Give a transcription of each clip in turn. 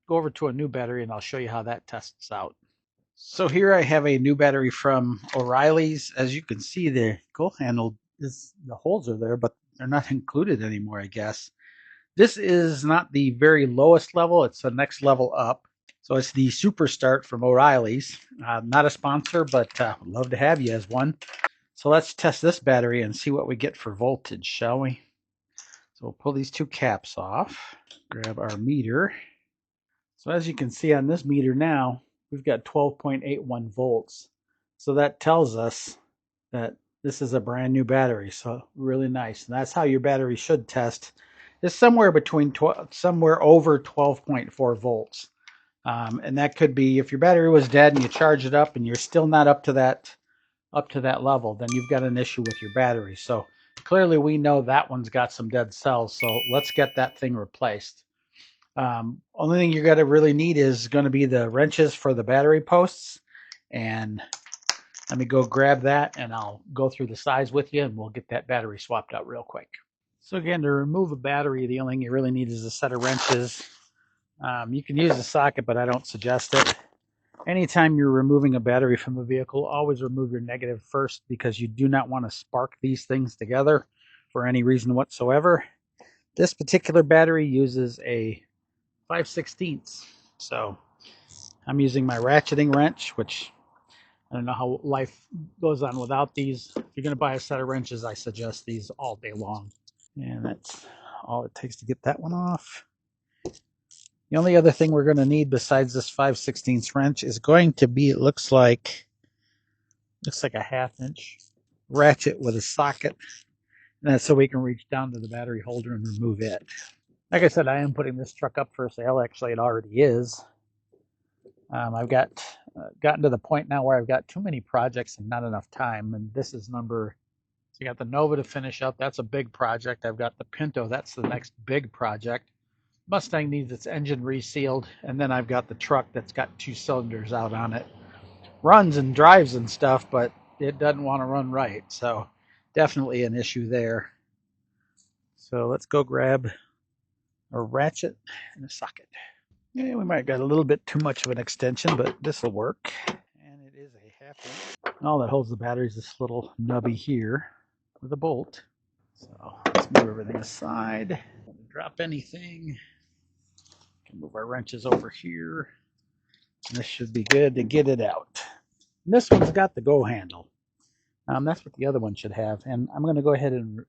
go over to a new battery and I'll show you how that tests out. So here I have a new battery from O'Reilly's. As you can see, the go handle the holes are there, but they're not included anymore, I guess. This is not the very lowest level, it's the next level up. So it's the Super Start from O'Reilly's. Not a sponsor, but would love to have you as one. So let's test this battery and see what we get for voltage, shall we? So we'll pull these two caps off, grab our meter. So as you can see on this meter now, we've got 12.81 volts. So that tells us that this is a brand new battery. So really nice. And that's how your battery should test. It's somewhere between somewhere over 12.4 volts. And that could be if your battery was dead and you charge it up and you're still not up to that level, then you've got an issue with your battery. So clearly we know that one's got some dead cells. So let's get that thing replaced. Only thing you're going to really need is going to be the wrenches for the battery posts. And let me go grab that and I'll go through the size with you and we'll get that battery swapped out real quick. So again, to remove a battery, the only thing you really need is a set of wrenches. You can use a socket, but I don't suggest it. Anytime you're removing a battery from a vehicle, always remove your negative first because you do not want to spark these things together for any reason whatsoever. This particular battery uses a 5/16. So I'm using my ratcheting wrench, which I don't know how life goes on without these. If you're going to buy a set of wrenches, I suggest these all day long. And that's all it takes to get that one off. The only other thing we're going to need besides this 5/16 wrench is going to be, it looks like a 1/2 inch ratchet with a socket. And that's so we can reach down to the battery holder and remove it. Like I said, I am putting this truck up for sale. Actually, it already is. I've gotten to the point now where I've got too many projects and not enough time. And this is number, so you got the Nova to finish up. That's a big project. I've got the Pinto. That's the next big project. Mustang needs its engine resealed. And then I've got the truck that's got 2 cylinders out on it. Runs and drives and stuff, but it doesn't want to run right. So definitely an issue there. So let's go grab a ratchet and a socket. Yeah, we might have got a little bit too much of an extension, but this will work. And it is a 1/2 inch. All that holds the battery is this little nubby here with a bolt. So let's move everything aside. Don't drop anything. Can move our wrenches over here. And this should be good to get it out. And this one's got the go handle. That's what the other one should have. And I'm going to go ahead and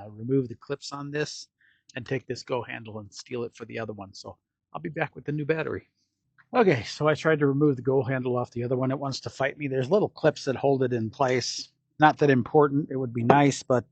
remove the clips on this and take this go handle and steal it for the other one. So I'll be back with the new battery. Okay, so I tried to remove the go handle off the other one. It wants to fight me. There's little clips that hold it in place. Not that important. It would be nice, but